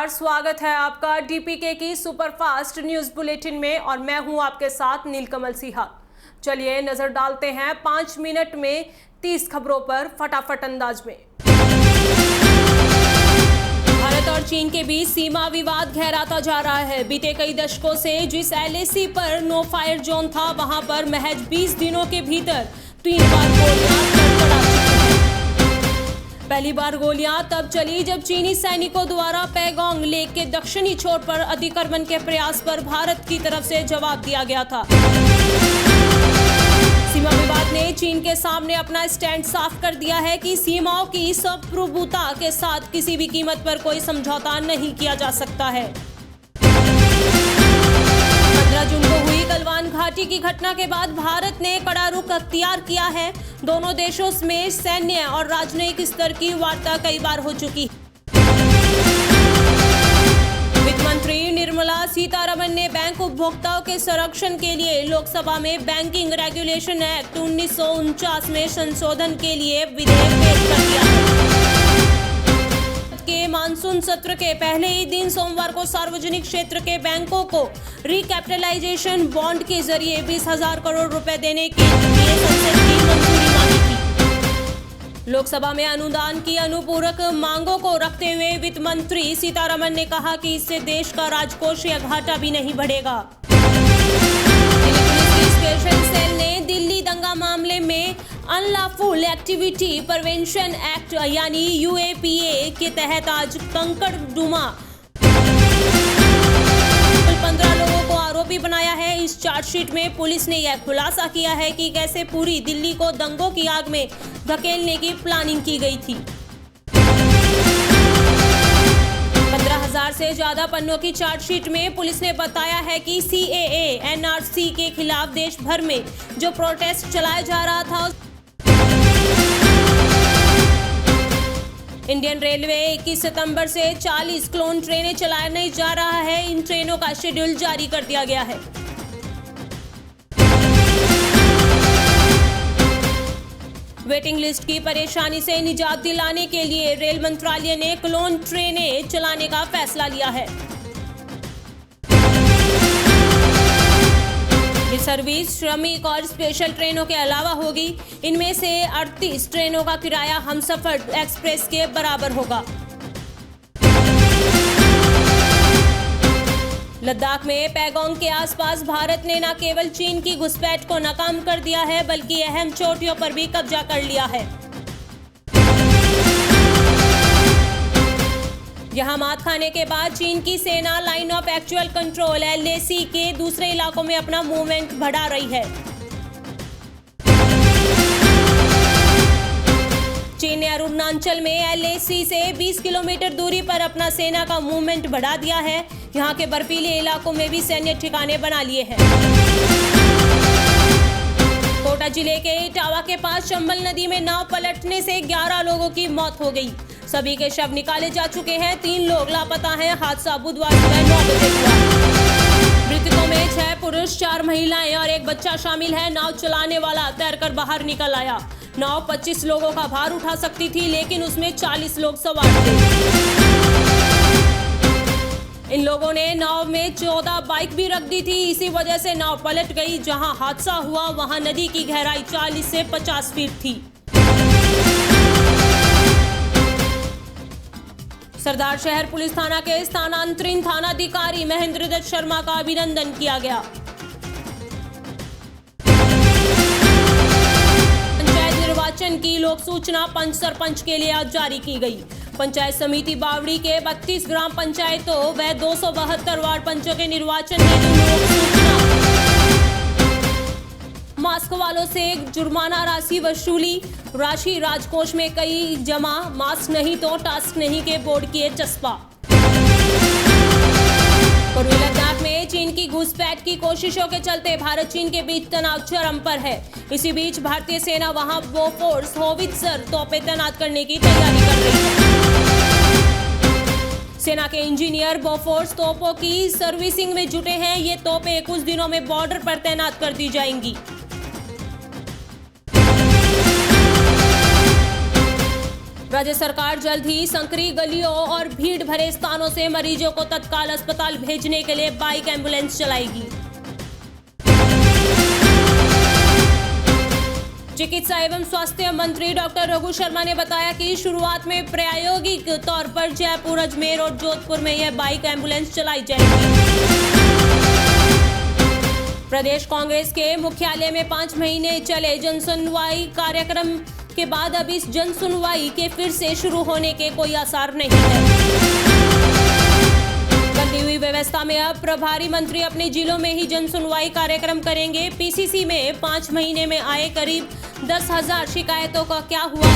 नमस्कार, स्वागत है आपका डीपीके की सुपरफास्ट न्यूज बुलेटिन में और मैं हूं आपके साथ नीलकमल सिहा। चलिए नजर डालते हैं 5 मिनट में 30 खबरों पर फटाफट अंदाज में। भारत और चीन के बीच सीमा विवाद गहराता जा रहा है। बीते कई दशकों से जिस LAC पर नो फायर जोन था, वहां पर महज 20 दिनों के भीतर 3 बार गोलियां कड़कड़ा चुकी हैं। पहली बार गोलियां तब चली जब चीनी सैनिकों द्वारा पैगोंग लेक के दक्षिणी छोर पर अतिक्रमण के प्रयास पर भारत की तरफ से जवाब दिया गया था। सीमा विवाद ने चीन के सामने अपना स्टैंड साफ कर दिया है कि सीमाओं की संप्रभुता के साथ किसी भी कीमत पर कोई समझौता नहीं किया जा सकता है। 15 जून को हुई गलवान घाटी की घटना के बाद भारत ने कड़ा रुख अख्तियार किया है। दोनों देशों में सैन्य और राजनयिक स्तर की वार्ता कई बार हो चुकी है। वित्त मंत्री निर्मला सीतारमण ने बैंक उपभोक्ताओं के संरक्षण के लिए लोकसभा में बैंकिंग रेगुलेशन एक्ट 1949 में संशोधन के लिए विधेयक पेश कर दिया है। के मानसून सत्र के पहले ही दिन सोमवार को सार्वजनिक क्षेत्र के बैंकों को रिकैपिटलाइजेशन बॉन्ड के जरिए 20,000 करोड़ रुपए देने के लिए संसद की मंजूरी मांगी थी। लोकसभा में अनुदान की अनुपूरक मांगों को रखते हुए वित्त मंत्री सीतारमण ने कहा कि इससे देश का राजकोष या घाटा भी नहीं बढ़ेगा। दिल्ली पुलिस की स्पेशल सेल ने दिल्ली दंगा मामले में अनलॉफुल एक्टिविटी प्रिवेंशन एक्ट यानी UAPA के तहत आज कंकड़दुमा 15 लोगों को आरोपी बनाया है। इस चार्जशीट में पुलिस ने यह खुलासा किया है कि कैसे पूरी दिल्ली को दंगों की आग में धकेलने की प्लानिंग की गई थी। 15,000 से ज्यादा पन्नों की चार्जशीट में पुलिस ने बताया है कि CAA NRC के खिलाफ देश भर में जो प्रोटेस्ट चलाया जा रहा था। इंडियन रेलवे 21 सितंबर से 40 क्लोन ट्रेनें चलाने जा रहा है। इन ट्रेनों का शेड्यूल जारी कर दिया गया है। वेटिंग लिस्ट की परेशानी से निजात दिलाने के लिए रेल मंत्रालय ने क्लोन ट्रेनें चलाने का फैसला लिया है। ये सर्विस श्रमिक और स्पेशल ट्रेनों के अलावा होगी। इनमें से 38 ट्रेनों का किराया हमसफर एक्सप्रेस के बराबर होगा। लद्दाख में पैगोंग के आसपास भारत ने न केवल चीन की घुसपैठ को नाकाम कर दिया है, बल्कि अहम चोटियों पर भी कब्जा कर लिया है। यहां मात खाने के बाद चीन की सेना line of actual control LAC के दूसरे इलाकों में अपना मूवमेंट बढ़ा रही है। चीन ने अरुणाचल में LAC से 20 किलोमीटर दूरी पर अपना सेना का मूवमेंट बढ़ा दिया है। यहां के बर्फीले इलाकों में भी सैन्य ठिकाने बना लिए हैं। कोटा जिले के इटावा के पास चंबल नदी में नाव पलटने से 11 लोगों की मौत हो गई। सभी के शव निकाले जा चुके हैं। 3 लोग लापता हैं। हादसा बुधवार सुबह 9 बजे हुआ। मृतकों में 6 पुरुष, 4 महिलाएं और 1 बच्चा शामिल है। नाव चलाने वाला तैरकर बाहर निकल आया। नाव 25 लोगों का भार उठा सकती थी, लेकिन उसमें 40 लोग सवार थे। इन लोगों ने नाव में 14 बाइक भी रख दी थी। इसी वजह से नाव पलट गई। जहां हादसा हुआ वहां नदी की गहराई 40 से 50 फीट थी। सरदार शहर पुलिस थाना के स्थानांतरित थानाधिकारी महेंद्र दत्त शर्मा का अभिनंदन किया गया। पंचायत निर्वाचन की लोक सूचना पंच सरपंच के लिए आज जारी की गई। पंचायत समिति बावड़ी के 32 ग्राम पंचायतों व 272 वार्ड पंचों के निर्वाचन हेतु लोक सूचना मास्क वालों से जुर्माना राशि वसूली। राशि राजकोष में कई जमा। मास्क नहीं तो टास्क नहीं के बोर्ड किए चस्पा। पूर्वी लद्दाख में चीन की घुसपैठ की कोशिशों के चलते भारत चीन के बीच तनाव चरम पर है। इसी बीच भारतीय सेना वहां बोफोर्स होवित्जर तोपें तैनात करने की तैयारी कर रही है। सेना के इंजीनियर बोफोर्स तोपों की सर्विसिंग में जुटे हैं। ये तोपें कुछ दिनों में बॉर्डर पर तैनात कर दी जाएंगी। राज्य सरकार जल्द ही संकरी गलियों और भीड़ भरे स्थानों से मरीजों को तत्काल अस्पताल भेजने के लिए बाइक एम्बुलेंस चलाएगी। चिकित्सा एवं स्वास्थ्य मंत्री डॉक्टर रघु शर्मा ने बताया कि शुरुआत में प्रायोगिक तौर पर जयपुर, अजमेर और जोधपुर में यह बाइक एम्बुलेंस चलाई जाएगी। प्रदेश कांग्रेस के मुख्यालय में 5 महीने चले जनसुनवाई कार्यक्रम के बाद अब इस जनसुनवाई के फिर से शुरू होने के कोई आसार नहीं है। बदली हुई व्यवस्था में अब प्रभारी मंत्री अपने जिलों में ही जनसुनवाई कार्यक्रम करेंगे। पीसीसी में 5 महीने में आए करीब 10,000 शिकायतों का क्या हुआ?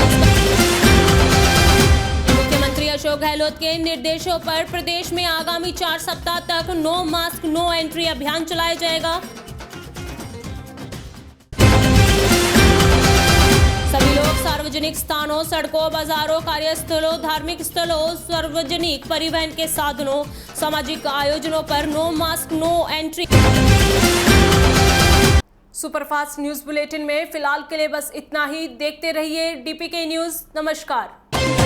मुख्यमंत्री अशोक गहलोत के निर्देशों पर प्रदेश में आगामी 4 सप्ताह तक नो मास्क नो एंट्री अभियान चलाया जाएगा। सभी लोग सार्वजनिक स्थानों, सड़कों, बाजारों, कार्यस्थलों, धार्मिक स्थलों, सार्वजनिक परिवहन के साधनों, सामाजिक आयोजनों पर no mask no entry. Superfast news bulletin में फिलहाल के लिए बस इतना ही। देखते रहिए डीपीके न्यूज। नमस्कार।